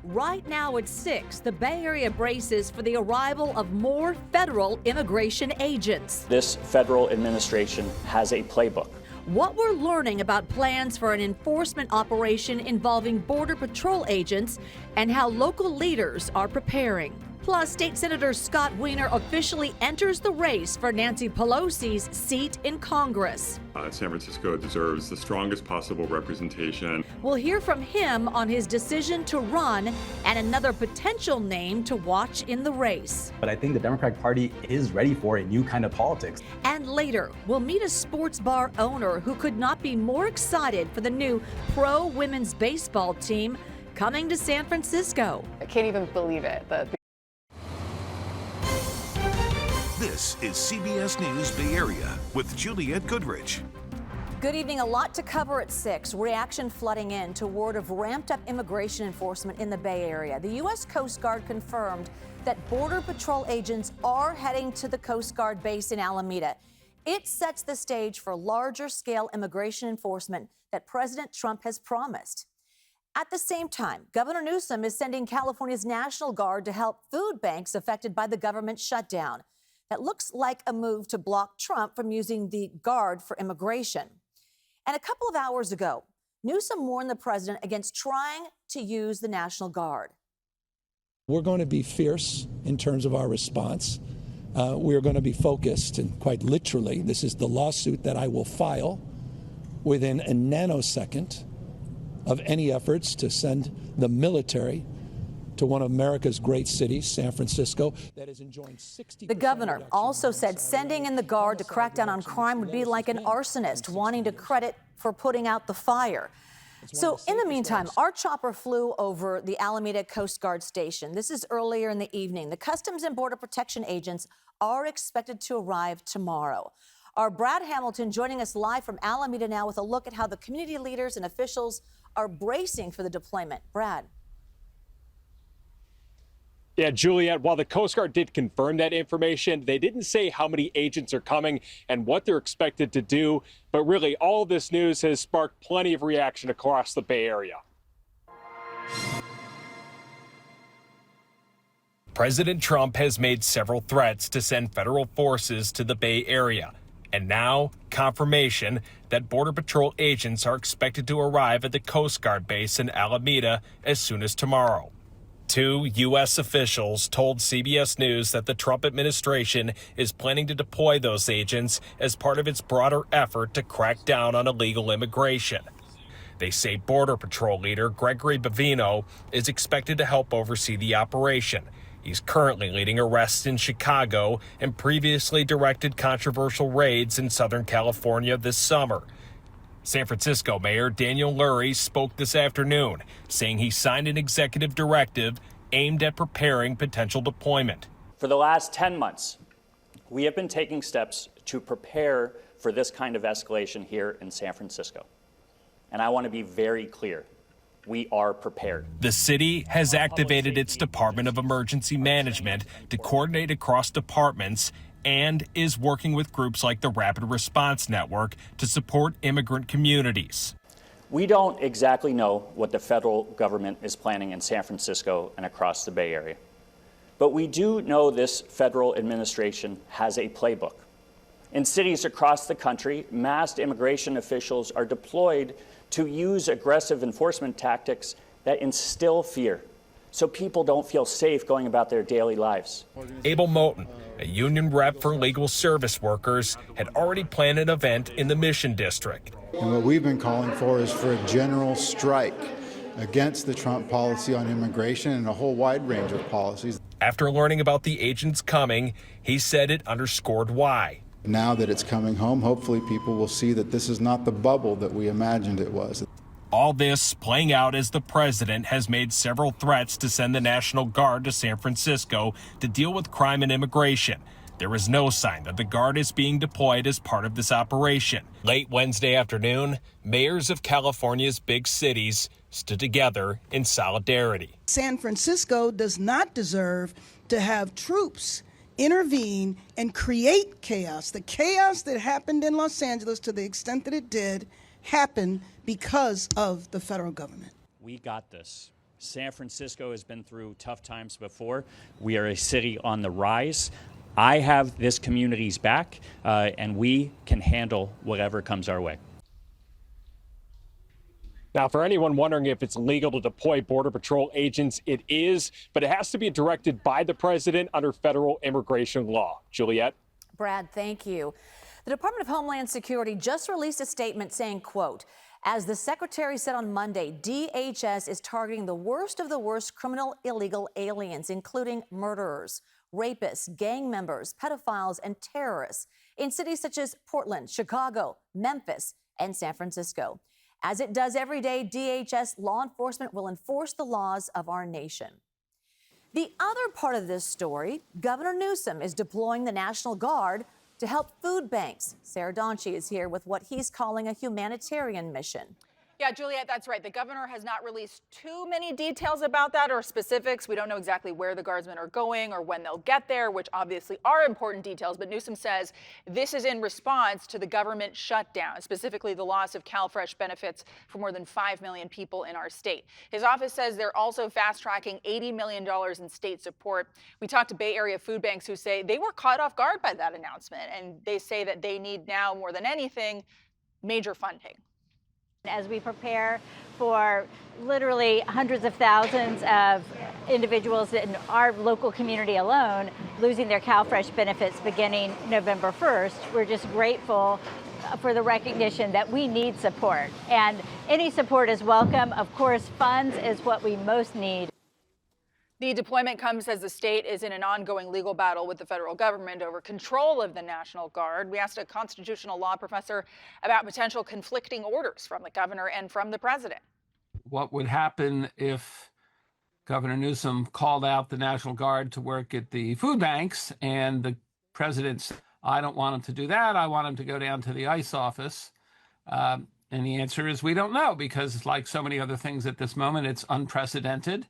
Right now at 6, the Bay Area braces for the arrival of more federal immigration agents. This federal administration has a playbook. What we're learning about plans for an enforcement operation involving Border Patrol agents and how local leaders are preparing. Plus, State Senator Scott Wiener officially enters the race for Nancy Pelosi's seat in Congress. San Francisco deserves the strongest possible representation. We'll hear from him on his decision to run and another potential name to watch in the race. But I think the Democratic Party is ready for a new kind of politics. And later, we'll meet a sports bar owner who could not be more excited for the new pro women's baseball team coming to San Francisco. I can't even believe it. This is CBS News Bay Area with Juliette Goodrich. Good evening. A lot to cover at 6. Reaction flooding in to word of ramped up immigration enforcement in the Bay Area. The U.S. Coast Guard confirmed that Border Patrol agents are heading to the Coast Guard base in Alameda. It sets the stage for larger scale immigration enforcement that President Trump has promised. At the same time, Governor Newsom is sending California's National Guard to help food banks affected by the government shutdown. That looks like a move to block Trump from using the Guard for immigration. And a couple of hours ago, Newsom warned the president against trying to use the National Guard. We're going to be fierce in terms of our response. We're going to be focused, and quite literally, this is the lawsuit that I will file within a nanosecond of any efforts to send the military to one of America's great cities, San Francisco, that is enjoying 60%. The governor also said sending in the Guard to crack down on crime would be like an arsonist wanting to credit for putting out the fire. So in the meantime, our chopper flew over the Alameda Coast Guard station. This is earlier in the evening. The Customs and Border Protection agents are expected to arrive tomorrow. Our Brad Hamilton joining us live from Alameda now with a look at how the community leaders and officials are bracing for the deployment. Brad. Yeah, Juliette, while the Coast Guard did confirm that information, they didn't say how many agents are coming and what they're expected to do. But really, all of this news has sparked plenty of reaction across the Bay Area. President Trump has made several threats to send federal forces to the Bay Area. And now, confirmation that Border Patrol agents are expected to arrive at the Coast Guard base in Alameda as soon as tomorrow. 2 U.S. officials told CBS News that the Trump administration is planning to deploy those agents as part of its broader effort to crack down on illegal immigration. They say Border Patrol leader Gregory Bavino is expected to help oversee the operation. He's currently leading arrests in Chicago and previously directed controversial raids in Southern California this summer. San Francisco Mayor Daniel Lurie spoke this afternoon, saying he signed an executive directive aimed at preparing potential deployment. For the last 10 months, we have been taking steps to prepare for this kind of escalation here in San Francisco. And I want to be very clear. We are prepared. The city has activated its Department of Emergency Management to coordinate across departments and is working with groups like the Rapid Response Network to support immigrant communities. We don't exactly know what the federal government is planning in San Francisco and across the Bay Area. But we do know this federal administration has a playbook. In cities across the country, masked immigration officials are deployed to use aggressive enforcement tactics that instill fear, so people don't feel safe going about their daily lives. Abel Moten, a union rep for legal service workers, had already planned an event in the Mission District. And what we've been calling for is for a general strike against the Trump policy on immigration and a whole wide range of policies. After learning about the agents coming, he said it underscored why. Now that it's coming home, hopefully people will see that this is not the bubble that we imagined it was. All this playing out as the president has made several threats to send the National Guard to San Francisco to deal with crime and immigration. There is no sign that the Guard is being deployed as part of this operation. Late Wednesday afternoon, mayors of California's big cities stood together in solidarity. San Francisco does not deserve to have troops intervene and create chaos. The chaos that happened in Los Angeles, to the extent that it did, happened because of the federal government. We got this. San Francisco has been through tough times before. We are a city on the rise. I have this community's back, and we can handle whatever comes our way. Now, for anyone wondering if it's legal to deploy Border Patrol agents, it is, but it has to be directed by the president under federal immigration law. Juliet? Brad, thank you. The Department of Homeland Security just released a statement saying, quote, as the secretary said on Monday, DHS is targeting the worst of the worst criminal illegal aliens, including murderers, rapists, gang members, pedophiles, and terrorists in cities such as Portland, Chicago, Memphis, and San Francisco. As it does every day, DHS law enforcement will enforce the laws of our nation. The other part of this story, Governor Newsom is deploying the National Guard to help food banks. Sarah Donchie is here with what he's calling a humanitarian mission. Yeah, Juliet, that's right. The governor has not released too many details about that or specifics. We don't know exactly where the guardsmen are going or when they'll get there, which obviously are important details. But Newsom says this is in response to the government shutdown, specifically the loss of CalFresh benefits for more than 5 million people in our state. His office says they're also fast-tracking $80 million in state support. We talked to Bay Area food banks who say they were caught off guard by that announcement, and they say that they need now more than anything major funding. As we prepare for literally hundreds of thousands of individuals in our local community alone losing their CalFresh benefits beginning November 1st, we're just grateful for the recognition that we need support. And any support is welcome. Of course, funds is what we most need. The deployment comes as the state is in an ongoing legal battle with the federal government over control of the National Guard. We asked a constitutional law professor about potential conflicting orders from the governor and from the president. What would happen if Governor Newsom called out the National Guard to work at the food banks and the president said, I don't want him to do that. I want him to go down to the ICE office. And the answer is we don't know, because like so many other things at this moment, it's unprecedented.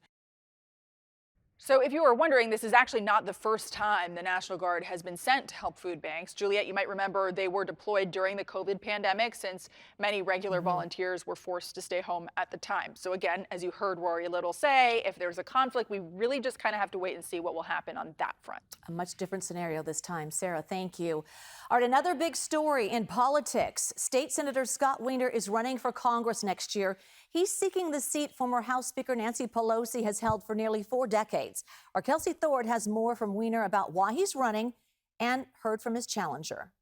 So if you were wondering, this is actually not the first time the National Guard has been sent to help food banks. Juliet, you might remember they were deployed during the COVID pandemic, since many regular volunteers were forced to stay home at the time. So again, as you heard Rory Little say, if there's a conflict, we really just kind of have to wait and see what will happen on that front. A much different scenario this time. Sarah, thank you. All right, another big story in politics. State Senator Scott Wiener is running for Congress next year. He's seeking the seat former House Speaker Nancy Pelosi has held for nearly 4 decades. Our Kelsey Thord has more from Wiener about why he's running and heard from his challenger.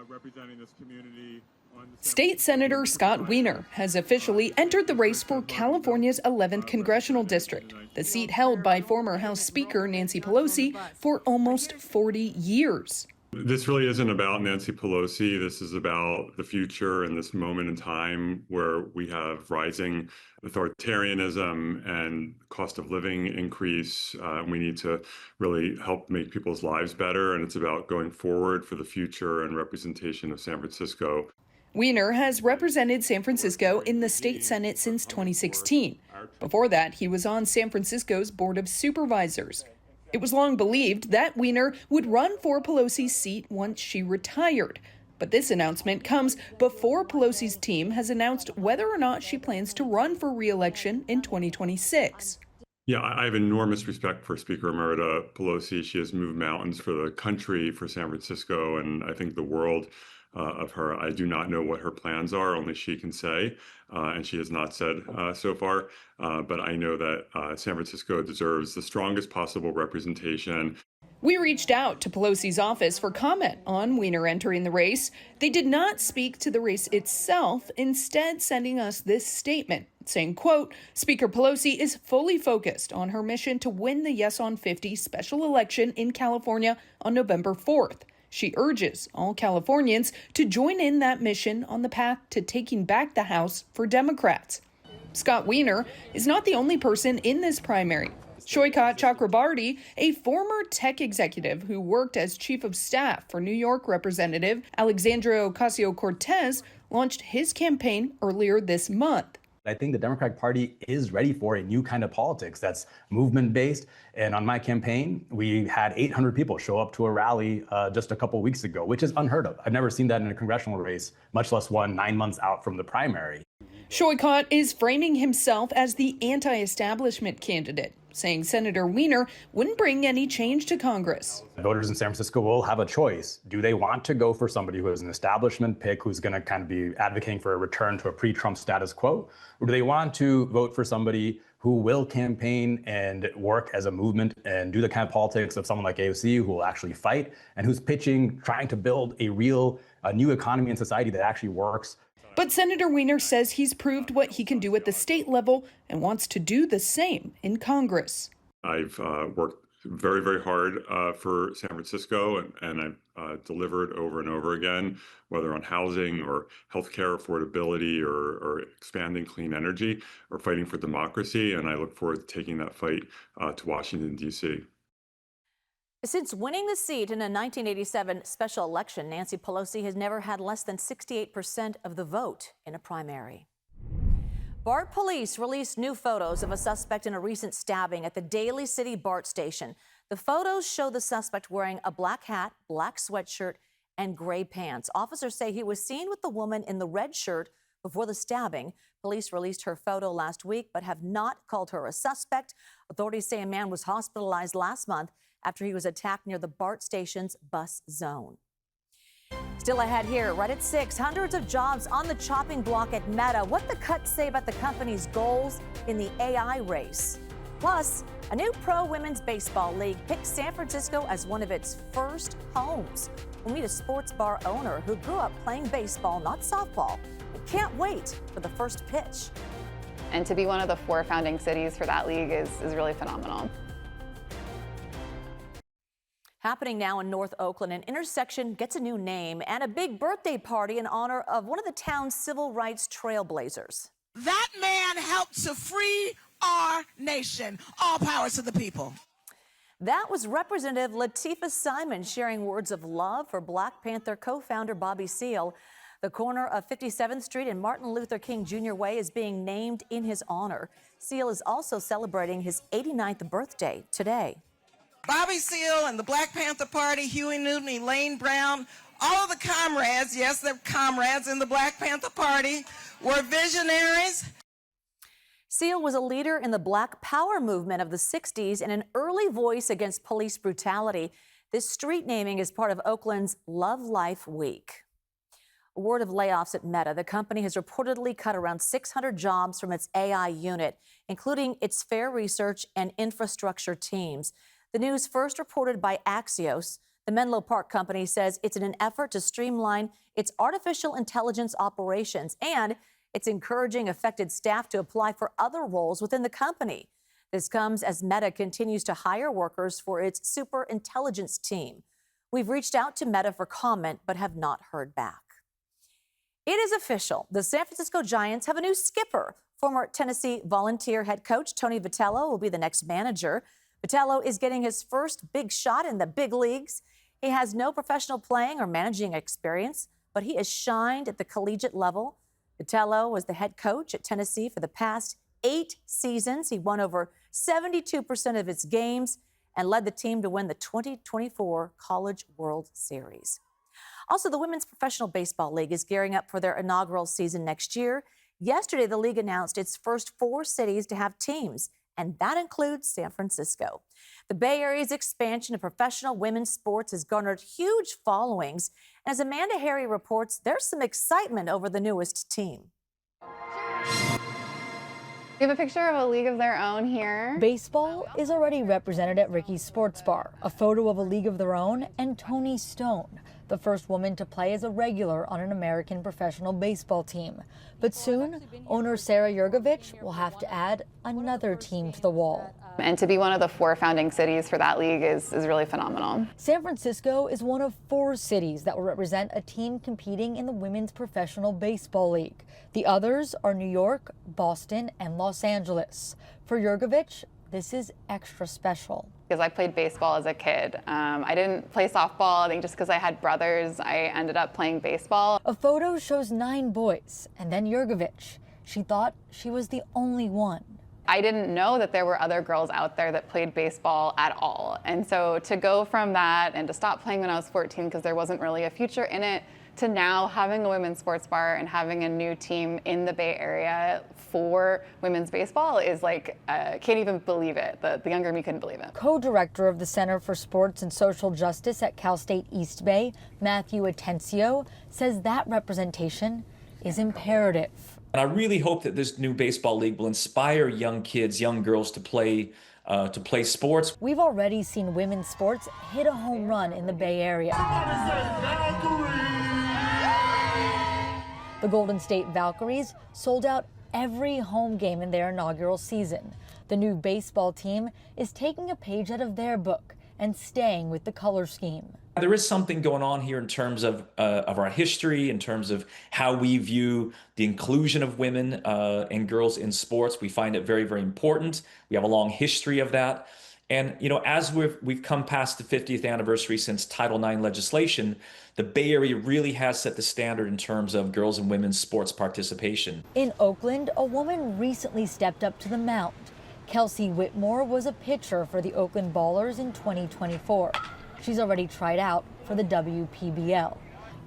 Representing this community on the State Senator Scott Wiener has officially entered the race for California's 11th Congressional District, the seat held by former House Speaker Nancy Pelosi for almost 40 years. This really isn't about Nancy Pelosi. This is about the future and this moment in time where we have rising authoritarianism and cost of living increase. We need to really help make people's lives better. And it's about going forward for the future and representation of San Francisco. Wiener has represented San Francisco in the state Senate since 2016. Before that, he was on San Francisco's Board of Supervisors. It was long believed that Wiener would run for Pelosi's seat once she retired. But this announcement comes before Pelosi's team has announced whether or not she plans to run for re-election in 2026. Yeah, I have enormous respect for Speaker Emerita Pelosi. She has moved mountains for the country, for San Francisco, and I think the world of her. I do not know what her plans are, only she can say, and she has not said so far. But I know that San Francisco deserves the strongest possible representation. We reached out to Pelosi's office for comment on Wiener entering the race. They did not speak to the race itself, instead sending us this statement saying, quote, Speaker Pelosi is fully focused on her mission to win the Yes on 50 special election in California on November 4th. She urges all Californians to join in that mission on the path to taking back the House for Democrats. Scott Wiener is not the only person in this primary. Shoykat Chakrabarty, a former tech executive who worked as chief of staff for New York Representative Alexandria Ocasio-Cortez, launched his campaign earlier this month. I think the Democratic Party is ready for a new kind of politics that's movement-based. And on my campaign, we had 800 people show up to a rally just a couple weeks ago, which is unheard of. I've never seen that in a congressional race, much less one 9 months out from the primary. Schoicott is framing himself as the anti-establishment candidate, saying Senator Weiner wouldn't bring any change to Congress. Voters in San Francisco will have a choice. Do they want to go for somebody who is an establishment pick, who's going to kind of be advocating for a return to a pre-Trump status quo? Or do they want to vote for somebody who will campaign and work as a movement and do the kind of politics of someone like AOC, who will actually fight and who's pitching, trying to build a real new economy and society that actually works? But Senator Weiner says he's proved what he can do at the state level and wants to do the same in Congress. I've worked very, very hard for San Francisco, and I've delivered over and over again, whether on housing or healthcare affordability or expanding clean energy or fighting for democracy. And I look forward to taking that fight to Washington, D.C. Since winning the seat in a 1987 special election, Nancy Pelosi has never had less than 68% of the vote in a primary. BART police released new photos of a suspect in a recent stabbing at the Daly City BART station. The photos show the suspect wearing a black hat, black sweatshirt, and gray pants. Officers say he was seen with the woman in the red shirt before the stabbing. Police released her photo last week, but have not called her a suspect. Authorities say a man was hospitalized last month after he was attacked near the BART station's bus zone. Still ahead here, right at 6, hundreds of jobs on the chopping block at Meta. What the cuts say about the company's goals in the AI race. Plus, a new pro women's baseball league picked San Francisco as one of its first homes. We'll meet a sports bar owner who grew up playing baseball, not softball, but can't wait for the first pitch. And to be one of the 4 founding cities for that league is really phenomenal. Happening now in North Oakland, an intersection gets a new name and a big birthday party in honor of one of the town's civil rights trailblazers. That man helped to free our nation. All power to the people. That was Representative Latifah Simon sharing words of love for Black Panther co-founder Bobby Seale. The corner of 57th Street and Martin Luther King Jr. Way is being named in his honor. Seale is also celebrating his 89th birthday today. Bobby Seale and the Black Panther Party, Huey Newton, Elaine Brown, all of the comrades, yes, they're comrades in the Black Panther Party, were visionaries. Seale was a leader in the Black Power movement of the 60s and an early voice against police brutality. This street naming is part of Oakland's Love Life Week. A word of layoffs at Meta. The company has reportedly cut around 600 jobs from its AI unit, including its fair research and infrastructure teams. The news first reported by Axios. The Menlo Park company says it's in an effort to streamline its artificial intelligence operations, and it's encouraging affected staff to apply for other roles within the company. This comes as Meta continues to hire workers for its super intelligence team. We've reached out to Meta for comment, but have not heard back. It is official. The San Francisco Giants have a new skipper. Former Tennessee Volunteer head coach Tony Vitello will be the next manager. Vitello is getting his first big shot in the big leagues. He has no professional playing or managing experience, but he has shined at the collegiate level. Vitello was the head coach at Tennessee for the past 8 seasons. He won over 72% of its games and led the team to win the 2024 College World Series. Also, the Women's Professional Baseball League is gearing up for their inaugural season next year. Yesterday, the league announced its first 4 cities to have teams, and that includes San Francisco. The Bay Area's expansion of professional women's sports has garnered huge followings. And as Amanda Harry reports, there's some excitement over the newest team. We have a picture of a league of their own here. Baseball is already represented at Ricky's Sports Bar, a photo of a league of their own, and Toni Stone, the first woman to play as a regular on an American professional baseball team. But soon, owner Sarah Jurgovich will have to add another team to the wall. And to be one of the 4 founding cities for that league is really phenomenal. San Francisco is one of 4 cities that will represent a team competing in the Women's Professional Baseball League. The others are New York, Boston, and Los Angeles. For Jurgovich, this is extra special. Because I played baseball as a kid. I didn't play softball. I think just because I had brothers, I ended up playing baseball. A photo shows 9 boys, and then Jurgovich. She thought she was the only one. I didn't know that there were other girls out there that played baseball at all. And so to go from that and to stop playing when I was 14 because there wasn't really a future in it, to now having a women's sports bar and having a new team in the Bay Area for women's baseball is like, can't even believe it. The younger me couldn't believe it. Co-director of the Center for Sports and Social Justice at Cal State East Bay, Matthew Atencio, says that representation is imperative. And I really hope that this new baseball league will inspire young kids, young girls to play sports. We've already seen women's sports hit a home run in the Bay Area. The Golden State Valkyries sold out every home game in their inaugural season. The new baseball team is taking a page out of their book and staying with the color scheme. There is something going on here in terms of our history, in terms of how we view the inclusion of women and girls in sports. We find it very, very important. We have a long history of that. And, you know, as we've come past the 50th anniversary since Title IX legislation, the Bay Area really has set the standard in terms of girls and women's sports participation. In Oakland, a woman recently stepped up to the mound. Kelsey Whitmore was a pitcher for the Oakland Ballers in 2024. She's already tried out for the WPBL.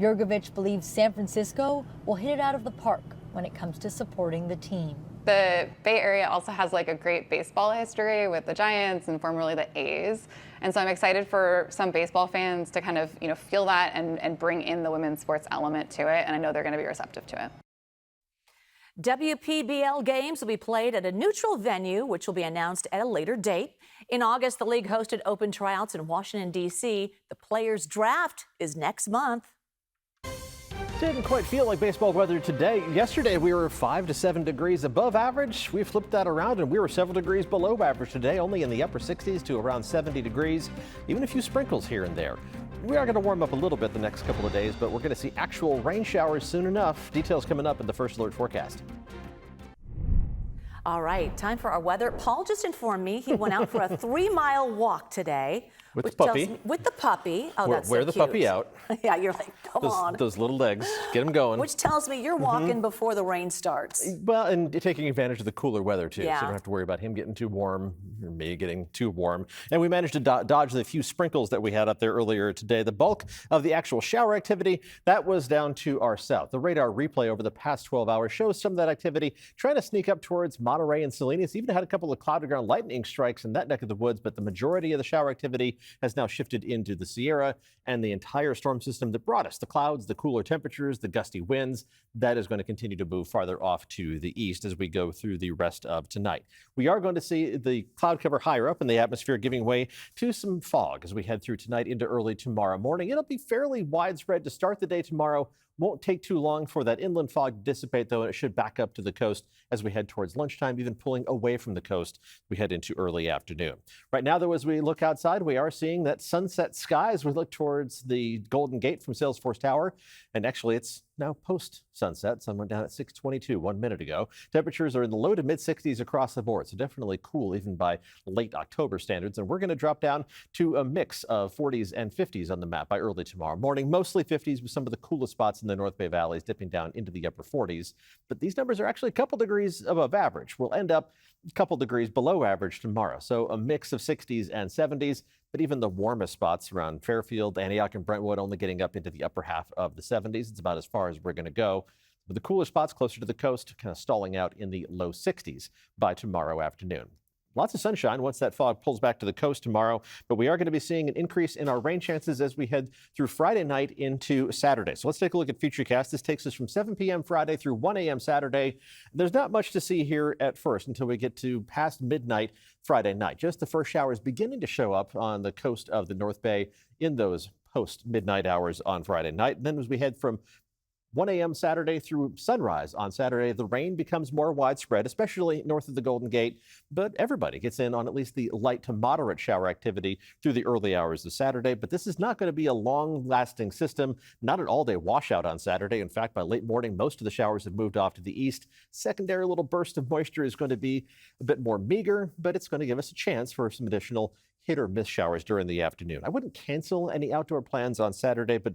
Jurgovich believes San Francisco will hit it out of the park when it comes to supporting the team. The Bay Area also has like a great baseball history with the Giants and formerly the A's. And so I'm excited for some baseball fans to kind of, you know, feel that and bring in the women's sports element to it. And I know they're going to be receptive to it. WPBL games will be played at a neutral venue, which will be announced at a later date. In August, the league hosted open tryouts in Washington, D.C. The players' draft is next month. Didn't quite feel like baseball weather today. Yesterday, we were 5 to 7 degrees above average. We flipped that around and we were several degrees below average today, only in the upper 60s to around 70 degrees, even a few sprinkles here and there. We are going to warm up a little bit the next couple of days, but we're going to see actual rain showers soon enough. Details coming up in the First Alert forecast. All right, time for our weather. Paul just informed me he went out for a 3-mile walk today. With the puppy. With the puppy. Oh, that's wear so the cute. puppy out. Yeah, you're like, come on. Those little legs, get them going. Which tells me you're walking before the rain starts. Well, and taking advantage of the cooler weather, too. Yeah. So you don't have to worry about him getting too warm, or me getting too warm. And we managed to dodge the few sprinkles that we had up there earlier today. The bulk of the actual shower activity, that was down to our south. The radar replay over the past 12 hours shows some of that activity trying to sneak up towards Monterey and Salinas. Even had a couple of cloud-to-ground lightning strikes in that neck of the woods, but the majority of the shower activity has now shifted into the Sierra, and the entire storm system that brought us the clouds, the cooler temperatures, the gusty winds, that is going to continue to move farther off to the east as we go through the rest of tonight. We are going to see the cloud cover higher up in the atmosphere giving way to some fog as we head through tonight into early tomorrow morning. It'll be fairly widespread to start the day tomorrow. Won't take too long for that inland fog to dissipate, though, and it should back up to the coast as we head towards lunchtime, even pulling away from the coast. We head into early afternoon. Right now, though, as we look outside, we are seeing that sunset sky as we look towards the Golden Gate from Salesforce Tower. And actually, it's now post-sunset. Sun went down at 6:22 1 minute ago. Temperatures are in the low to mid-60s across the board, so definitely cool even by late October standards. And we're going to drop down to a mix of 40s and 50s on the map by early tomorrow morning. Mostly 50s with some of the coolest spots in the North Bay valleys dipping down into the upper 40s. But these numbers are actually a couple degrees above average. We'll end up a couple degrees below average tomorrow. So a mix of 60s and 70s. But even the warmest spots around Fairfield, Antioch, and Brentwood only getting up into the upper half of the 70s. It's about as far as we're going to go. But the cooler spots closer to the coast kind of stalling out in the low 60s by tomorrow afternoon. Lots of sunshine once that fog pulls back to the coast tomorrow, but we are going to be seeing an increase in our rain chances as we head through Friday night into Saturday. So let's take a look at Futurecast. This takes us from 7 p.m. Friday through 1 a.m. Saturday. There's not much to see here at first until we get to past midnight Friday night. Just the first showers beginning to show up on the coast of the North Bay in those post-midnight hours on Friday night. And then as we head from 1 a.m. Saturday through sunrise on Saturday, the rain becomes more widespread, especially north of the Golden Gate, but everybody gets in on at least the light to moderate shower activity through the early hours of Saturday. But this is not going to be a long-lasting system, not an all-day washout on Saturday. In fact, by late morning, most of the showers have moved off to the east. Secondary little burst of moisture is going to be a bit more meager, but it's going to give us a chance for some additional hit or miss showers during the afternoon. I wouldn't cancel any outdoor plans on Saturday, but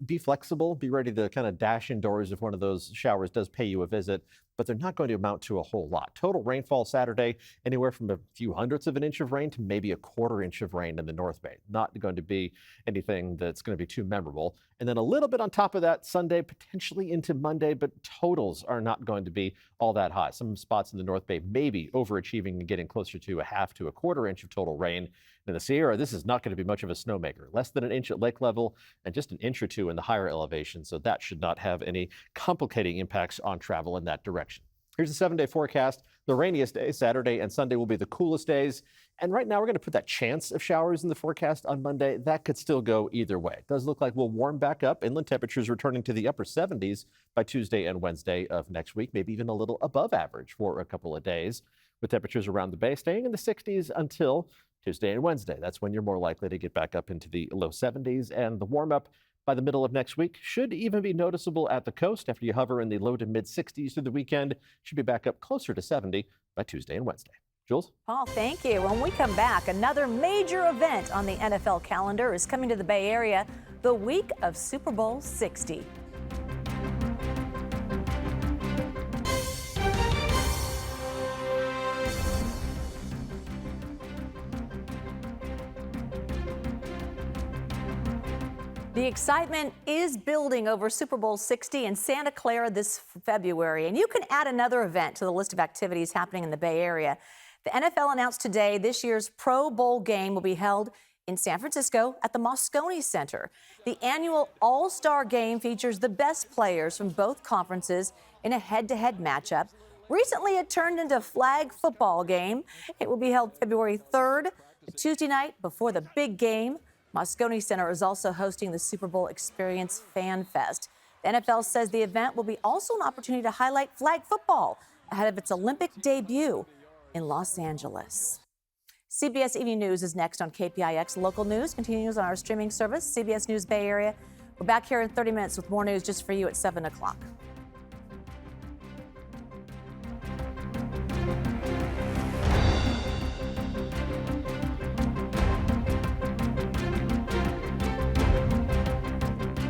be flexible, be ready to kind of dash indoors if one of those showers does pay you a visit. but they're not going to amount to a whole lot. Total rainfall Saturday, anywhere from a few hundredths of an inch of rain to maybe a quarter inch of rain in the North Bay. Not going to be anything that's going to be too memorable. And then a little bit on top of that Sunday, potentially into Monday, but totals are not going to be all that high. Some spots in the North Bay maybe overachieving and getting closer to a half to a quarter inch of total rain. In the Sierra, this is not going to be much of a snowmaker. Less than an inch at lake level and just an inch or two in the higher elevation. So that should not have any complicating impacts on travel in that direction. Here's the 7-day forecast. The rainiest day, Saturday and Sunday, will be the coolest days. And right now, we're going to put that chance of showers in the forecast on Monday. That could still go either way. It does look like we'll warm back up. Inland temperatures returning to the upper 70s by Tuesday and Wednesday of next week, maybe even a little above average for a couple of days, with temperatures around the Bay staying in the 60s until Tuesday and Wednesday. That's when you're more likely to get back up into the low 70s, and the warm up by the middle of next week should even be noticeable at the coast. After you hover in the low to mid 60s through the weekend, should be back up closer to 70 by Tuesday and Wednesday. Jules? Paul, thank you. When we come back, another major event on the NFL calendar is coming to the Bay Area, the week of Super Bowl 60. The excitement is building over Super Bowl 60 in Santa Clara this February, and you can add another event to the list of activities happening in the Bay Area. The NFL announced today this year's Pro Bowl game will be held in San Francisco at the Moscone Center. The annual All-Star Game features the best players from both conferences in a head-to-head matchup. Recently, it turned into a flag football game. It will be held February 3rd, Tuesday night before the big game. Moscone Center is also hosting the Super Bowl Experience Fan Fest. The NFL says the event will be also an opportunity to highlight flag football ahead of its Olympic debut in Los Angeles. CBS Evening News is next on KPIX. Local news continues on our streaming service, CBS News Bay Area. We're back here in 30 minutes with more news just for you at 7 o'clock.